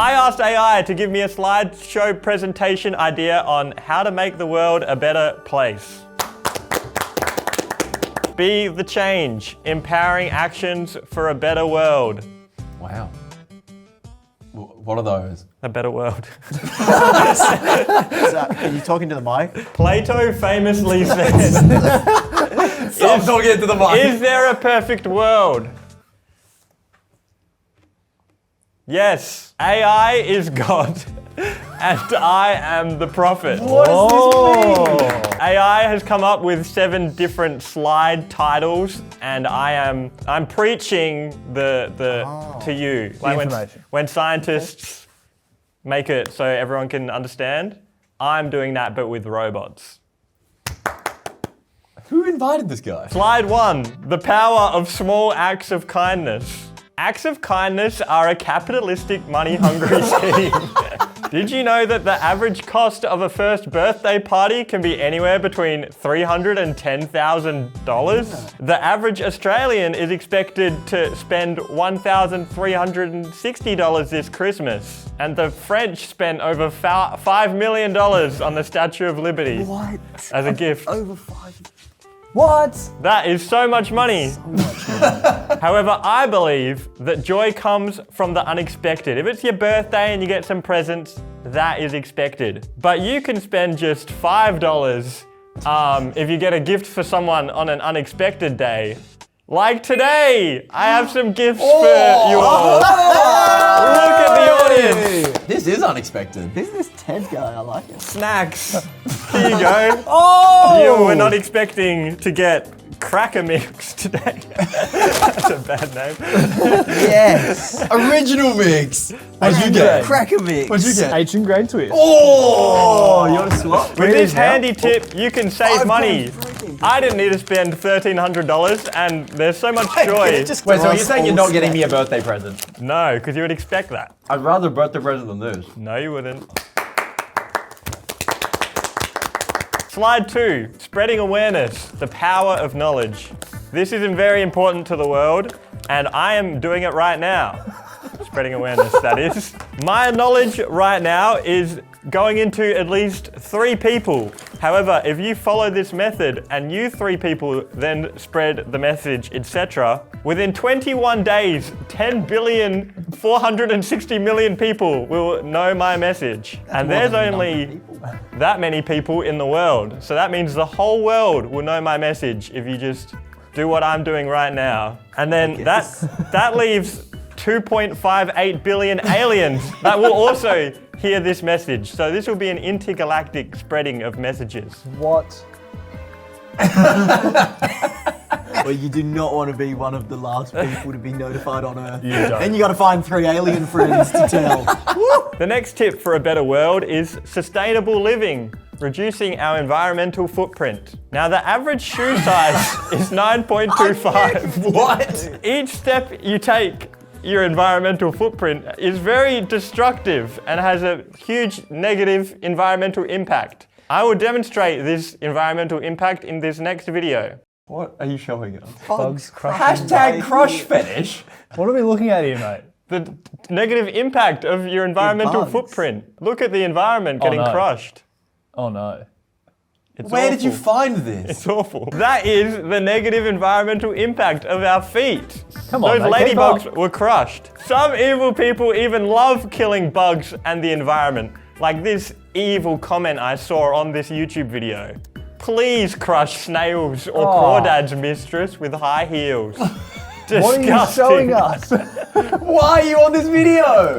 I asked AI to give me a slideshow presentation idea on how to make the world a better place. Be the change, empowering actions for a better world. Wow. What are those? A better world. Zack, are you talking to the mic? Plato famously said, Stop talking into the mic. is there a perfect world? Yes, AI is God, and I am the prophet. What does this mean? AI has come up with 7 different slide titles, and I'm preaching to you. Like when scientists make it so everyone can understand, I'm doing that but with robots. Who invited this guy? Slide 1, the power of small acts of kindness. Acts of kindness are a capitalistic, money-hungry scheme. Did you know that the average cost of a first birthday party can be anywhere between $300 and $10,000? The average Australian is expected to spend $1,360 this Christmas. And the French spent over $5 million on the Statue of Liberty. What? As a gift. Over 5. What? That is so much money. So much money. However, I believe that joy comes from the unexpected. If it's your birthday and you get some presents, that is expected. But you can spend just $5 if you get a gift for someone on an unexpected day. Like today, I have some gifts for you all. Look at the audience. This is unexpected. Who's this Ted guy? I like it. Snacks. Here you go. Oh! You were not expecting to get Cracker Mix today. That's a bad name. Yes. Original mix. What'd you get? Cracker mix. What'd you get? Ancient grain twist. Oh! You want to swap? With this is now. handy tip, you can save money. I didn't need to spend $1,300 and there's so much joy. Wait, so you're saying you're not getting me a birthday present? No, because you would expect that. I'd rather a birthday present than this. No, you wouldn't. Slide 2, spreading awareness, the power of knowledge. This is very important to the world, and I am doing it right now. Spreading awareness, that is. My knowledge right now is going into at least 3 people. However, if you follow this method and you 3 people then spread the message, etc., within 21 days, 10,460,000,000 people will know my message. And there's only that many people in the world. So that means the whole world will know my message if you just do what I'm doing right now. And then that leaves 2.58 billion aliens that will also hear this message. So this will be an intergalactic spreading of messages. What? Well, you do not want to be one of the last people to be notified on Earth. You don't. And you got to find 3 alien friends to tell. The next tip for a better world is sustainable living, reducing our environmental footprint. Now, the average shoe size is 9.25. What? Each step you take, your environmental footprint is very destructive and has a huge negative environmental impact. I will demonstrate this environmental impact in this next video. What are you showing us? Bugs crushing. Hashtag crush fetish. What are we looking at here, mate? The negative impact of your environmental bugs. footprint. Look at the environment getting no. crushed. Oh no. It's Where did you awful. find this? It's awful. That is the negative environmental impact of our feet. Come on, Those mate, keep ladybugs up. were crushed. Some evil people even love killing bugs and the environment. Like this evil comment I saw on this YouTube video. Please crush snails or crawdads, mistress, with high heels. Disgusting. What are you showing us? Why are you on this video?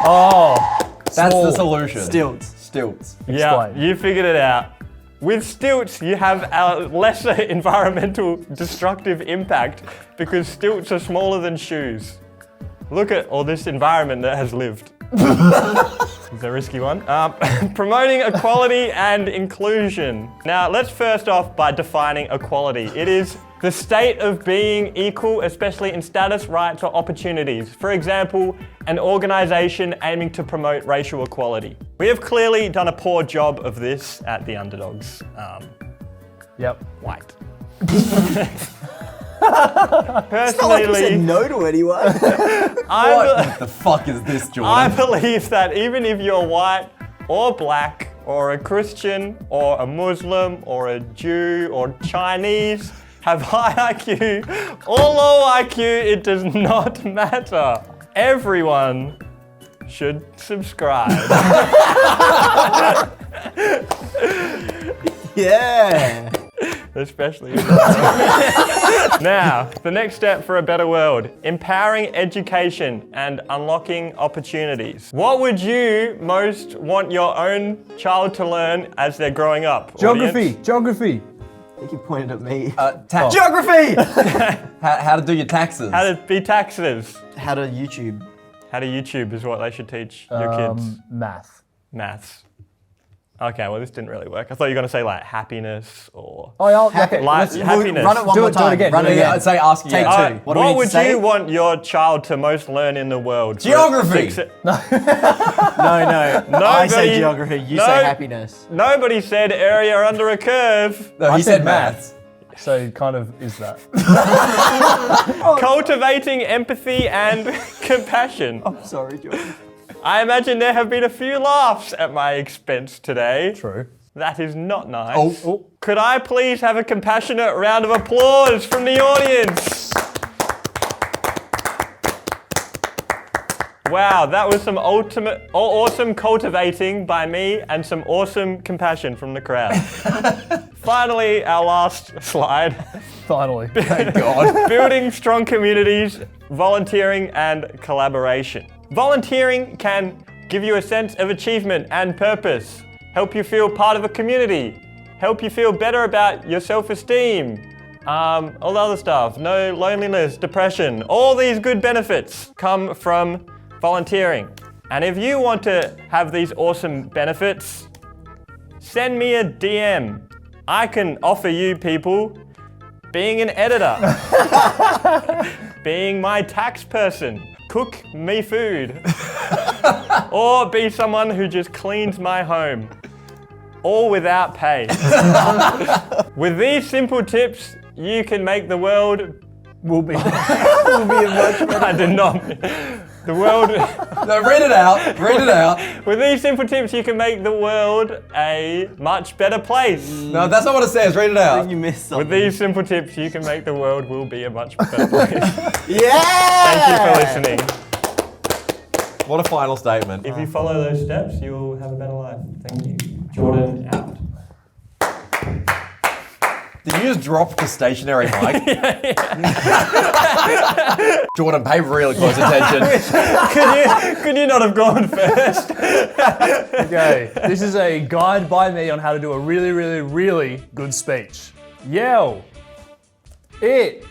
Oh. That's small. the solution. Stilts. Stilts. Yeah, Explain. you figured it out. With stilts, you have a lesser environmental destructive impact because stilts are smaller than shoes. Look at all this environment that has lived. It's a risky one. Promoting equality and inclusion. Now, let's first off by defining equality. It is the state of being equal, especially in status, rights, or opportunities. For example, an organization aiming to promote racial equality. We have clearly done a poor job of this at the Underdogs. Yep. White. It's not like you said Personally, no to anyone. What the fuck is this, I Jordan? believe that even if you're white or black or a Christian or a Muslim or a Jew or Chinese, have high IQ or low IQ, it does not matter. Everyone should subscribe. Yeah. Especially. Now, the next step for a better world, empowering education and unlocking opportunities. What would you most want your own child to learn as they're growing up? Geography. audience? Geography. I think you pointed at me. Geography! how to do your taxes. How to be taxes. How to YouTube. How to YouTube is what they should teach your kids. Math. Maths. Okay, well this didn't really work. I thought you were going to say like happiness or Oh, yeah. Happy- Okay. happiness. Run it one Do more it- do it time. again, Run do it it again. I'd say ask Take again. two. Alright, What do we need to would say? you want your child to most learn in the world? Geography. No. I say Nobody- geography. You no. say happiness. Nobody said area under a curve. No, he I said said maths. So it kind of is that. Cultivating empathy and compassion. Sorry, Jordan. I imagine there have been a few laughs at my expense today. True. That is not nice. Oh. Could I please have a compassionate round of applause from the audience? Wow, that was some awesome cultivating by me and some awesome compassion from the crowd. Finally, our last slide. Finally. Thank God. Building strong communities, volunteering and collaboration. Volunteering can give you a sense of achievement and purpose, help you feel part of a community, help you feel better about your self-esteem, all the other stuff, no loneliness, depression, all these good benefits come from volunteering. And if you want to have these awesome benefits, send me a DM. I can offer you people being an editor, being my tax person, cook me food, or be someone who just cleans my home, all without pay. With these simple tips, you can make the world Will be. Will be a much better. I did not. The world. No, read it out. Read it out. With these simple tips, you can make the world a much better place. No, that's not what it says. Read it I think out. you missed something. With these simple tips, you can make the world will be a much better place. Yeah! Thank you for listening. What a final statement. If you follow those steps, you'll have a better life. Thank you. Jordan out. Did you just drop the stationary mic? Jordan, pay really close attention. Could you not have gone first? Okay. This is a guide by me on how to do a really, really, really good speech. Yell. It.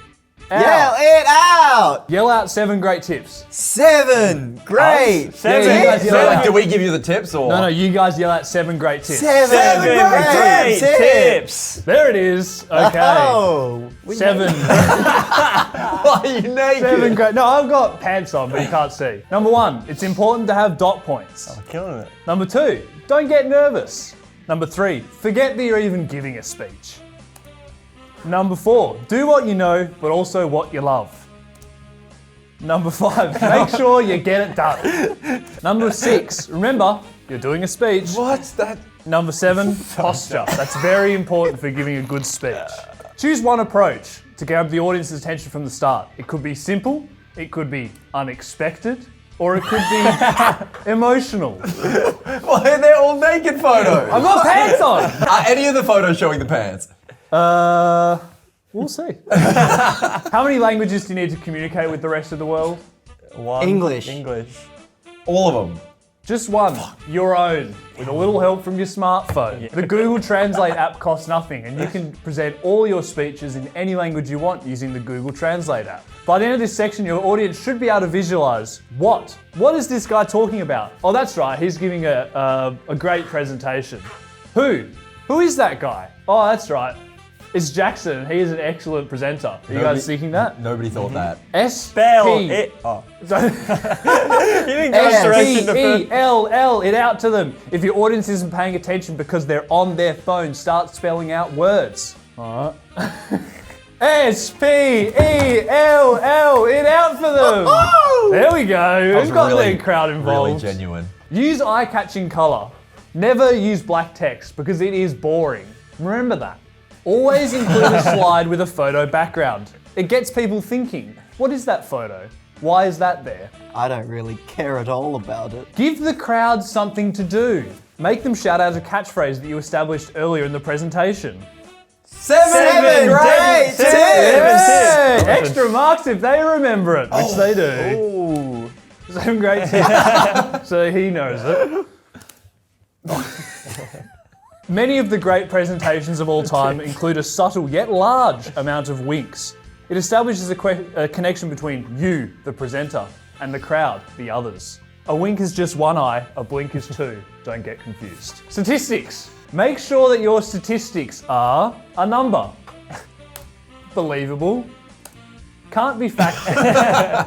Out. Yell it out! Yell out 7 great tips. 7! Great! Seven. Yeah, you guys yell Like, out. do we give you the tips or? No, you guys yell out 7 great tips. 7 great tips! There it is. Okay. Oh! 7. Why are you naked? 7 great. No, I've got pants on, but you can't see. Number 1, it's important to have dot points. Killing it. Number 2, don't get nervous. Number 3, forget that you're even giving a speech. Number 4, do what you know, but also what you love. Number 5, make sure you get it done. Number 6, remember, you're doing a speech. What's that? Number 7, posture. That's very important for giving a good speech. Choose one approach to grab the audience's attention from the start. It could be simple, it could be unexpected, or it could be emotional. Why are they all naked photos? I've got pants on! Are any of the photos showing the pants? We'll see. How many languages do you need to communicate with the rest of the world? One. English. English. All of them. Just one, your own, with a little help from your smartphone. The Google Translate app costs nothing, and you can present all your speeches in any language you want using the Google Translate app. By the end of this section, your audience should be able to visualize what is this guy talking about? Oh, that's right, he's giving a great presentation. Who is that guy? Oh, that's right. It's Jackson. He is an excellent presenter. Are you guys thinking that? Nobody thought that. Spell S-P. it. Oh. You didn't go straight into the S-P-E-L-L, it out to them. If your audience isn't paying attention because they're on their phone, start spelling out words. Alright. S-P-E-L-L. It out for them. There we go. We've got the crowd involved. Really genuine. Use eye-catching color. Never use black text because it is boring. Remember that. Always include a slide with a photo background. It gets people thinking, what is that photo? Why is that there? I don't really care at all about it. Give the crowd something to do. Make them shout out a catchphrase that you established earlier in the presentation. Seven great tips! Hey, extra marks if they remember it, which they do. Ooh. 7 great tips. So he knows it. Many of the great presentations of all time include a subtle yet large amount of winks. It establishes a connection between you, the presenter, and the crowd, the others. A wink is just one eye, a blink is two. Don't get confused. Statistics. Make sure that your statistics are a number. Believable. Can't be factual.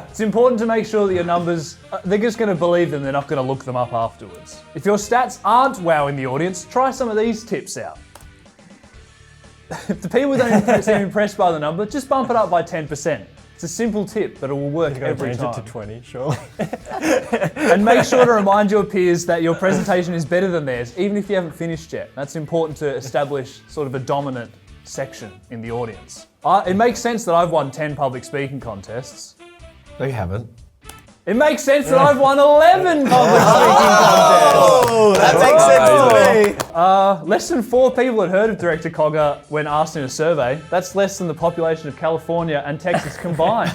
It's important to make sure that your numbers, they're just going to believe them, they're not going to look them up afterwards. If your stats aren't wowing the audience, try some of these tips out. If the people don't seem impressed by the number, just bump it up by 10%. It's a simple tip, but it will work every time. Change it to 20, surely. And make sure to remind your peers that your presentation is better than theirs, even if you haven't finished yet. That's important to establish sort of a dominant section in the audience. It makes sense that I've won 10 public speaking contests. No, you haven't. It makes sense that I've won 11 public speaking contests. Oh, that makes sense to me. Less than 4 people had heard of Director Cogger when asked in a survey. That's less than the population of California and Texas combined.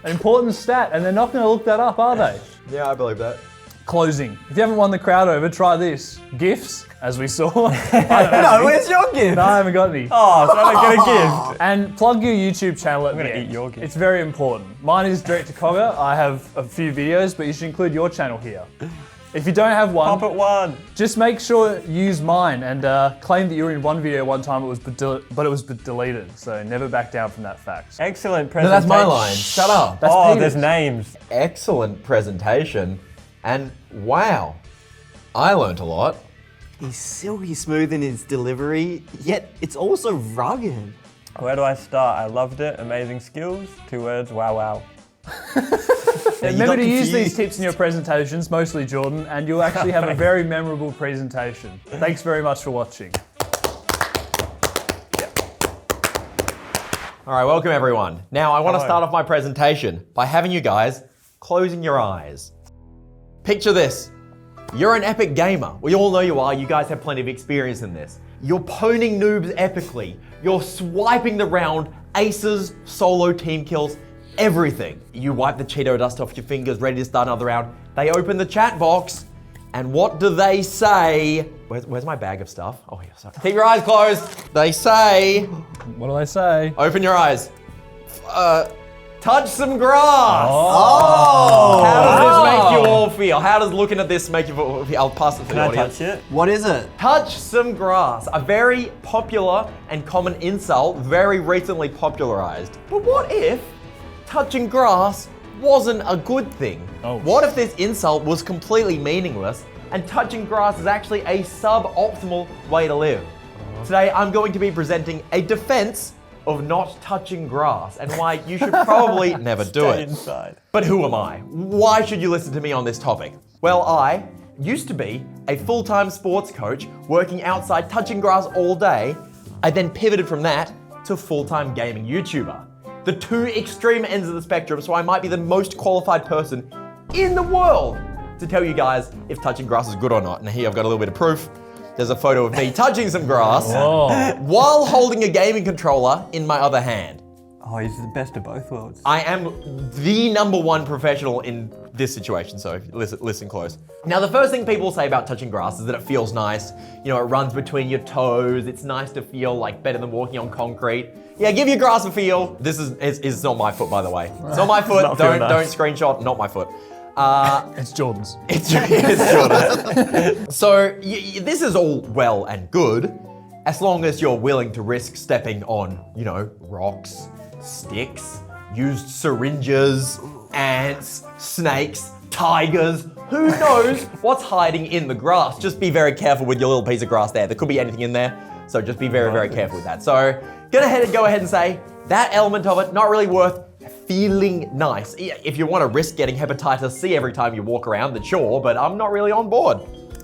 An important stat, and they're not going to look that up, are they? Yeah, I believe that. Closing. If you haven't won the crowd over, try this. GIFs, as we saw. No, where's your gift? No, I haven't got any. Oh, so I don't get a gift. And plug your YouTube channel at the gonna end. eat your gift. It's very important. Mine is Director Cogger. I have a few videos, but you should include your channel here. If you don't have one, Pop at one. just make sure you use mine and claim that you were in one video one time, but it was deleted. So never back down from that fact. Excellent No, presentation. that's my line. Shut up. That's Oh, Peter's. there's names. Excellent presentation. And wow, I learnt a lot. He's silky smooth in his delivery, yet it's also rugged. Where do I start? I loved it. Amazing skills. 2 words. Wow, wow. Remember got to use these confused. tips in your presentations, mostly Jordan, and you'll actually have a very memorable presentation. Thanks very much for watching. All right, welcome everyone. Now I want to Hello. start off my presentation by having you guys closing your eyes. Picture this. You're an epic gamer. We all know you are. You guys have plenty of experience in this. You're poning noobs epically. You're swiping the round, aces, solo team kills, everything. You wipe the Cheeto dust off your fingers, ready to start another round. They open the chat box, and what do they say? Where's my bag of stuff? Oh, yeah, sorry. Keep your eyes closed. They say, What do I say? open your eyes. Touch some grass. Oh! How does this make you all feel? How does looking at this make you feel? I'll pass it to Can the I audience. touch it? What is it? Touch some grass. A very popular and common insult, very recently popularized. But what if touching grass wasn't a good thing? Oh. What if this insult was completely meaningless and touching grass is actually a suboptimal way to live? Today I'm going to be presenting a defense of not touching grass and why you should probably never do Stay it. inside. But who am I? Why should you listen to me on this topic? Well, I used to be a full-time sports coach working outside touching grass all day. I then pivoted from that to full-time gaming YouTuber. The 2 extreme ends of the spectrum, so I might be the most qualified person in the world to tell you guys if touching grass is good or not. And here I've got a little bit of proof. There's a photo of me touching some grass while holding a gaming controller in my other hand. Oh, he's the best of both worlds. I am the #1 professional in this situation, so listen close. Now, the first thing people say about touching grass is that it feels nice. You know, it runs between your toes. It's nice to feel like better than walking on concrete. Yeah, give your grass a feel. This is not my foot, by the way. It's not my foot. Not feel Don't nice. screenshot. Not my foot. It's Jordan's. It's Jordan. So this is all well and good, as long as you're willing to risk stepping on, you know, rocks, sticks, used syringes, ants, snakes, tigers. Who knows what's hiding in the grass? Just be very careful with your little piece of grass there. There could be anything in there, so just be very, very careful with that. So Gonna go ahead and say that element of it, not really worth feeling nice. If you want to risk getting hepatitis C every time you walk around, then sure, but I'm not really on board.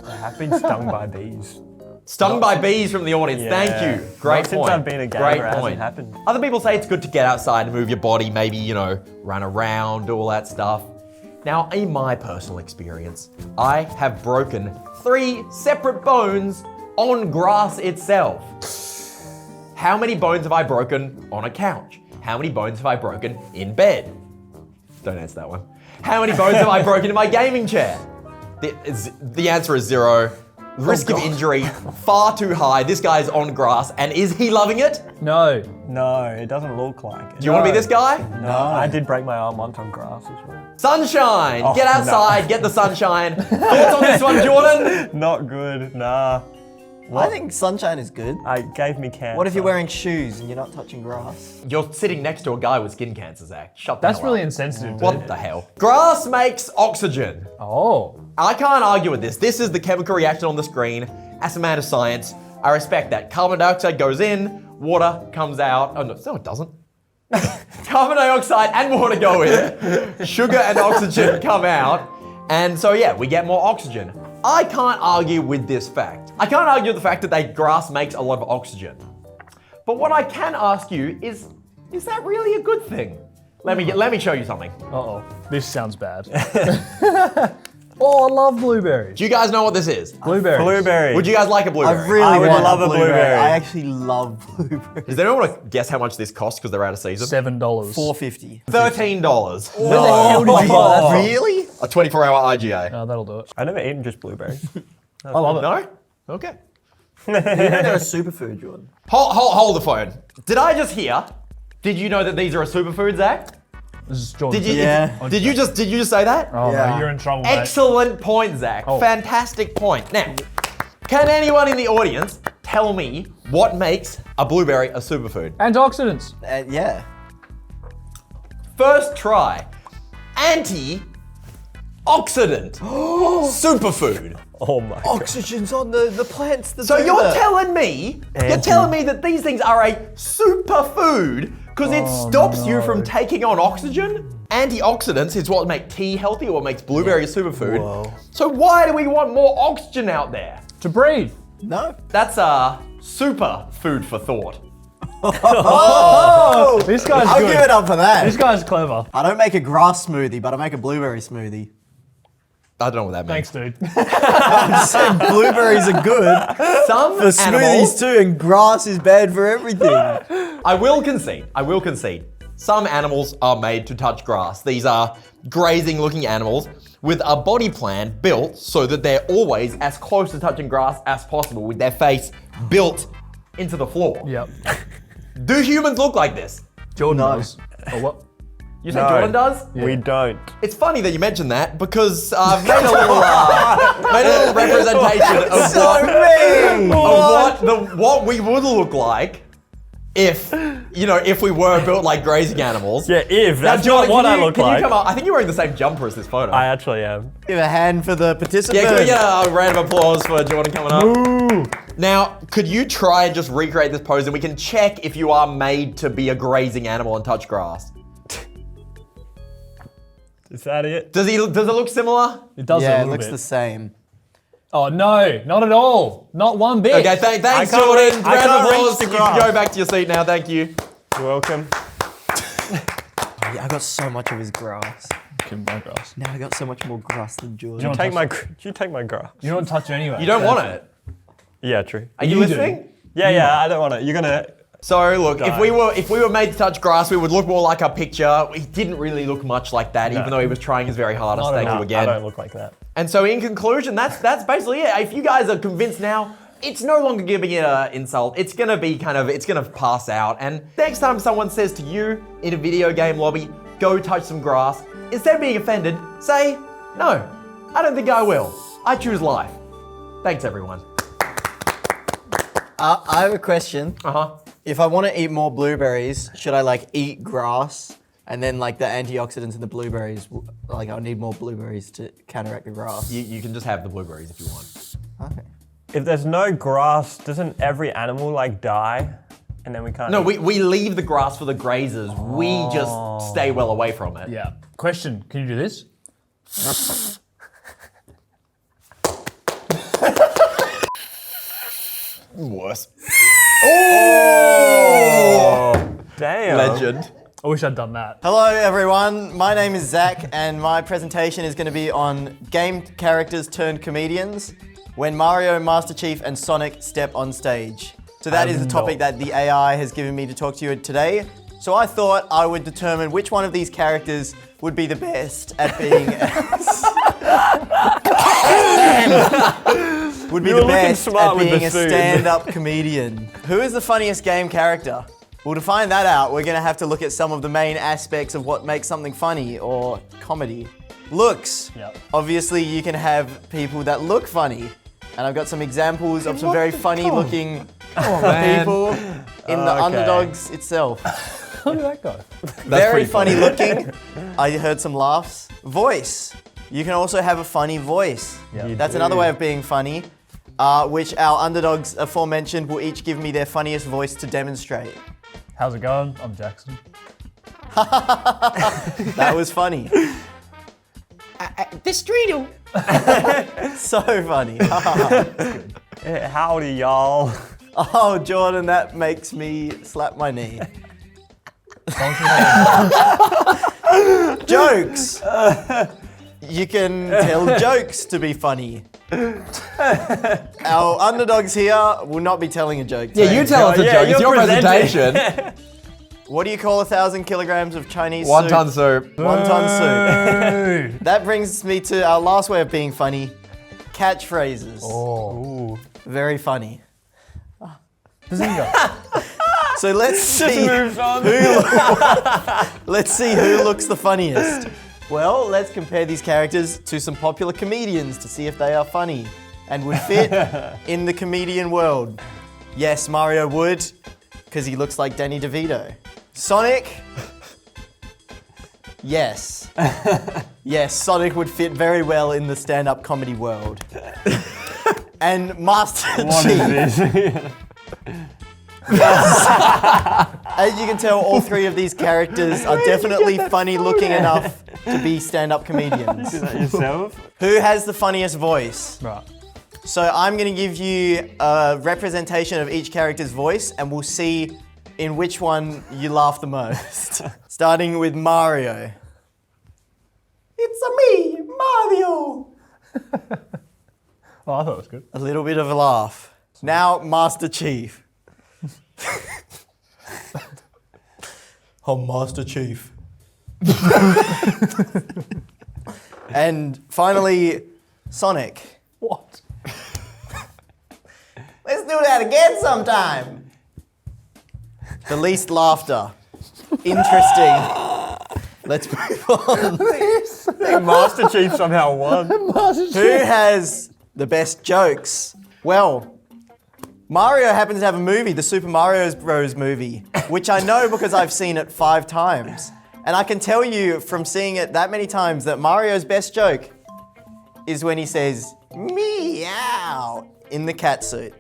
I have been stung by bees. Stung by bees from the audience. Yeah. Thank you. Great Not since point. I've been a gamer, Great it hasn't point. happened. Other people say it's good to get outside and move your body, maybe, run around, do all that stuff. Now, in my personal experience, I have broken 3 separate bones on grass itself. How many bones have I broken on a couch? How many bones have I broken in bed? Don't answer that one. How many bones have I broken in my gaming chair? The answer is 0. Risk of injury, far too high. This guy's on grass, and is he loving it? No. No, it doesn't look like it. Do you want to be this guy? No, I did break my arm once on grass as well. Sunshine! Oh, Get outside, get the sunshine. Thoughts on this one, Jordan? Not good, nah. I think sunshine is good. It gave me cancer. What if you're wearing shoes and you're not touching grass? You're sitting next to a guy with skin cancer, Zach. Shut the That's hell really up. insensitive, dude. What the hell? Grass makes oxygen. Oh. I can't argue with this. This is the chemical reaction on the screen. As a man of science, I respect that. Carbon dioxide goes in, water comes out. Oh, no, it doesn't. Carbon dioxide and water go in, sugar and oxygen come out, and so yeah, we get more oxygen. I can't argue with this fact. I can't argue with the fact that grass makes a lot of oxygen. But what I can ask you is that really a good thing? Let me show you something. Uh-oh. This sounds bad. Oh, I love blueberries. Do you guys know what this is? Blueberries. Blueberry. Would you guys like a blueberry? I really I would want love a blueberry. I actually love blueberries. Does anyone want to guess how much this costs because they're out of season? $7. $4.50. $13. Where the hell did you buy that from? Really? A 24-hour IGA. Oh, that'll do it. I never eaten just blueberries. I love it. No? Okay. You know they're a superfood, Jordan. Hold the phone. Did I just hear? Did you know that these are a superfood, Zach? This is Jordan. Did you? Yeah. Did you just say that? Oh, Yeah. no, you're in trouble, mate. Excellent point, Zach. Oh. Fantastic point. Now, can anyone in the audience tell me what makes a blueberry a superfood? Antioxidants. Yeah. First try. Antioxidant. Superfood. Oh my god. Oxygen's on the plants. So you're telling me that these things are a superfood because it stops you from taking on oxygen? Antioxidants is what make tea healthy or what makes blueberry a superfood. Whoa. So why do we want more oxygen out there? To breathe. No. That's a super food for thought. Oh! This guy's I'll good. give it up for that. This guy's clever. I don't make a grass smoothie, but I make a blueberry smoothie. I don't know what that means. Thanks, dude. I'm just saying blueberries are good Some for smoothies animals, too, and grass is bad for everything. I will concede. Some animals are made to touch grass. These are grazing looking animals with a body plan built so that they're always as close to touching grass as possible with their face built into the floor. Yep. Do humans look like this? Jordan No. does. Oh, what? You say No. Jordan does? We don't. It's funny that you mentioned that because I've made a little representation of So mean! what we would look like if we were built like grazing animals. Yeah, if. Now, That's Jordan, not what can I you- look can like. You come up? I think you're wearing the same jumper as this photo. I actually am. Give a hand for the participant. Yeah, can we get a round of applause for Jordan coming up? Ooh. Now, could you try and just recreate this pose and we can check if you are made to be a grazing animal and touch grass? Is that it? Does it look similar? It does a Yeah, it little looks bit. the same. Oh, no. Not at all. Not one bit. Okay, thanks, I can't Jordan. reach- I Round of can't reach applause. the You can grass. go back to your seat now. Thank you. You're welcome. Yeah, I got so much of his grass. Give my grass. Now I got so much more grass than Jordan. You don't You take my grass. You don't touch it anyway. You don't want it. Yeah, true. Are you You do. listening? Yeah, I don't want it. You're gonna. So look, if Die. we were made to touch grass, we would look more like our picture. He didn't really look much like that, even though he was trying his very hardest. Not at Thank all. you I again. don't look like that. And so in conclusion, that's basically it. If you guys are convinced now, it's no longer giving it an insult. It's gonna pass out. And next time someone says to you in a video game lobby, go touch some grass, instead of being offended, say, no, I don't think I will. I choose life. Thanks everyone. I have a question. Uh-huh. If I want to eat more blueberries, should I eat grass and then the antioxidants in the blueberries? I'll need more blueberries to counteract the grass. You can just have the blueberries if you want. Okay. If there's no grass, doesn't every animal die? and then we can't. No, eat. we leave the grass for the grazers. We just stay well away from it. Yeah. Question, can you do this? Worse. Damn. Legend. I wish I'd done that. Hello everyone, my name is Zack and my presentation is going to be on game characters turned comedians when Mario, Master Chief and Sonic step on stage. So that is the topic that the AI has given me to talk to you today. So I thought I would determine which one of these characters would be the best at being would be You the were looking best smart at with being the a suit. stand-up comedian. Who is the funniest game character? Well, to find that out, we're going to have to look at some of the main aspects of what makes something funny or comedy. Looks. Yep. Obviously, you can have people that look funny. And I've got some examples of some very funny looking people in the Okay. Underdogs itself. How did that go? Very pretty funny looking. I heard some laughs. Voice. You can also have a funny voice. Yeah. You That's another way of being funny, which our Underdogs aforementioned will each give me their funniest voice to demonstrate. How's it going? I'm Jackson. That was funny. The Streetle. So funny. Howdy, y'all. Oh, Jordan, that makes me slap my knee. Jokes. You can tell jokes to be funny. Our Underdogs here will not be telling a joke. Yeah, you tell us a Yeah, joke. It's you're your presenting. presentation. What do you call 1,000 kilograms of Chinese soup? Wonton soup. Wonton soup. Hey. That brings me to our last way of being funny. Catchphrases. Oh. Very funny. Bazinga. So let's see. Moves on. Let's see who looks the funniest. Well, let's compare these characters to some popular comedians to see if they are funny and would fit in the comedian world. Yes, Mario would, because he looks like Danny DeVito. Sonic? Yes. Yes, Sonic would fit very well in the stand-up comedy world. And Master What Chief. is this? As you can tell, all three of these characters are definitely funny looking enough to be stand-up comedians. Do that yourself? Who has the funniest voice? Right. So I'm going to give you a representation of each character's voice and we'll see in which one you laugh the most. Starting with Mario. It's me, Mario. Oh, I thought it was good. A little bit of a laugh. Now, Master Chief. Oh, Master Chief. And finally, Sonic. What? Let's do that again sometime. The least laughter. Interesting. Let's move on. Master Chief somehow won. Who has the best jokes? Well, Mario happens to have a movie, the Super Mario Bros. Movie, which I know because I've seen it 5 times. And I can tell you from seeing it that many times that Mario's best joke is when he says, meow, in the cat suit.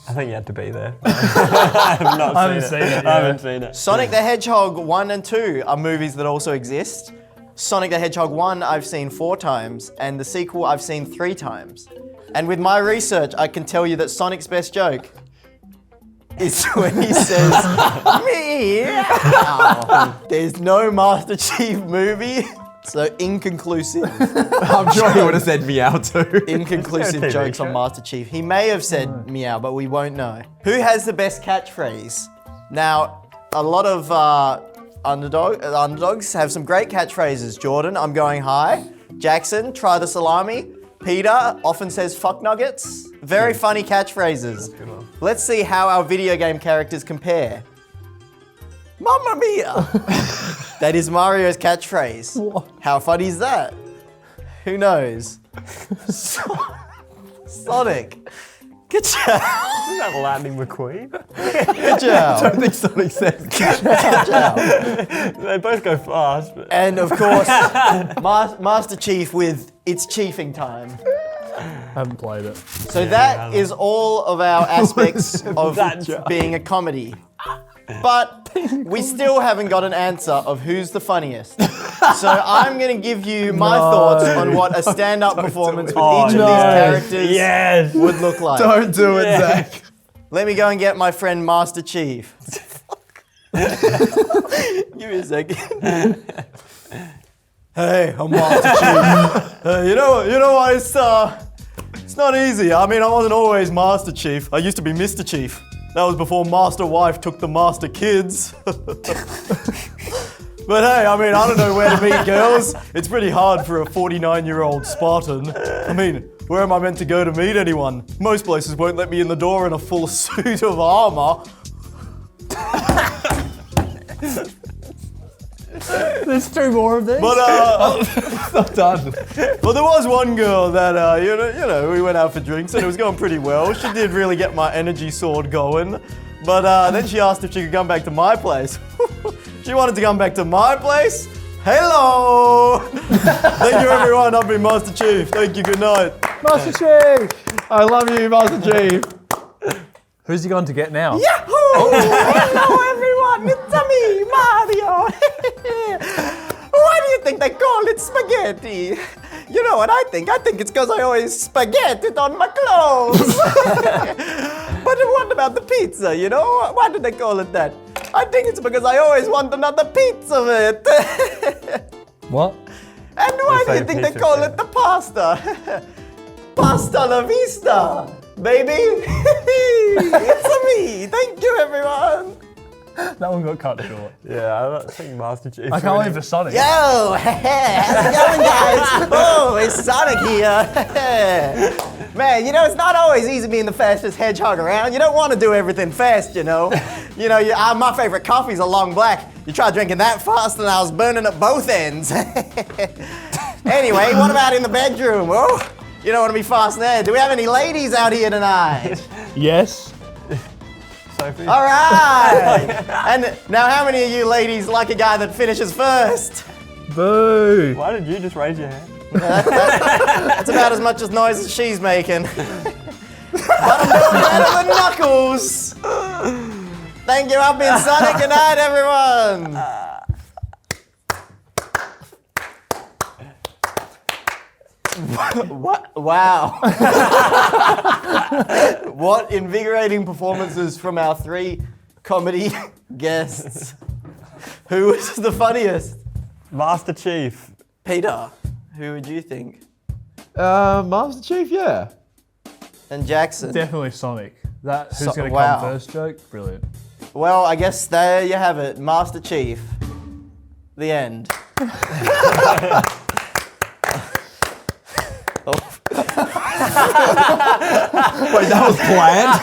I think you had to be there. I have not I haven't seen it. I haven't seen it. Sonic the Hedgehog 1 and 2 are movies that also exist. Sonic the Hedgehog 1 I've seen 4 times, and the sequel I've seen 3 times. And with my research, I can tell you that Sonic's best joke is when he says, meow. There's no Master Chief movie, so inconclusive. I'm sure he would have said meow too. Inconclusive TV jokes show. on Master Chief. He may have said meow, but we won't know. Who has the best catchphrase? Now, a lot of underdogs have some great catchphrases. Jordan, I'm going high. Jackson, try the salami. Peter often says fuck nuggets. Very funny catchphrases. Let's see how our video game characters compare. Mamma mia! That is Mario's catchphrase. What? How funny is that? Who knows? Sonic. Good job. Isn't that Lightning McQueen? Good job. I think Sonic says. Good job. They both go fast, but And of course, Master Chief with it's chiefing time. Haven't played it. So that is all of our aspects of being a comedy. But we still haven't got an answer of who's the funniest. So I'm going to give you my thoughts on what a stand-up performance with each of these characters would look like. Don't do it, Zack. Let me go and get my friend Master Chief. Give me a second. Hey, I'm Master Chief. You know what? It's not easy. I mean, I wasn't always Master Chief. I used to be Mr. Chief. That was before Master Wife took the Master Kids. But hey, I mean, I don't know where to meet girls. It's pretty hard for a 49-year-old Spartan. I mean, where am I meant to go to meet anyone? Most places won't let me in the door in a full suit of armor. There's 2 more of these. But Not done. Well, there was one girl that you know, we went out for drinks and it was going pretty well. She did really get my energy sword going. But then she asked if she could come back to my place. She wanted to come back to my place. Hello. Thank you, everyone. I've been Master Chief. Thank you. Good night. Master Chief! I love you, Master Chief. Who's he going to get now? Yahoo! Hello, everyone. It's me, Mario. Why do you think they call it spaghetti? You know what I think? I think it's because I always spaghetti it on my clothes. But what about the pizza, you know? Why do they call it that? I think it's because I always want another piece of it. What? And why do you think they call it the pasta? Pasta la vista, baby. It's me. Thank you, everyone. That one got cut short. Yeah, I think Master Chief. I can't wait for Sonic. Yo, how's it going, guys? Oh, it's Sonic here. Man, you know, it's not always easy being the fastest hedgehog around. You don't want to do everything fast, you know. My favorite coffee's a long black. You try drinking that fast and I was burning at both ends. Anyway, what about in the bedroom? Oh, you don't want to be fast there. Do we have any ladies out here tonight? Yes. Sophie. All right. And now how many of you ladies like a guy that finishes first? Boo. Why did you just raise your hand? That's about as much as noise as she's making. But I'm doing better than Knuckles. Thank you, I've been Sonic. Good night, everyone. What? Wow. What invigorating performances from our 3 comedy guests. Who was the funniest? Master Chief. Peter, who would you think? Master Chief, yeah. And Jackson? Definitely Sonic. That who's going to wow. come first joke? Brilliant. Well, I guess there you have it. Master Chief. The end. Wait, that was planned?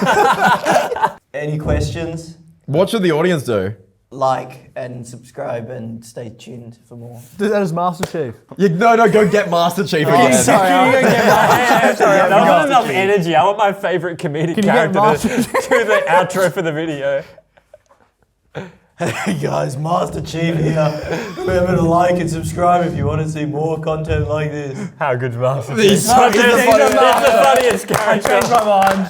Any questions? What should the audience do? Like and subscribe and stay tuned for more. Do that as Master Chief. No, go get Master Chief again. Sorry. That wasn't enough energy. I want my favorite comedic Can you get character to do the outro for the video. Hey guys, Master Chief here. Remember to like and subscribe if you want to see more content like this. How good's Master Chief? He's the He's the funniest character. I changed my mind.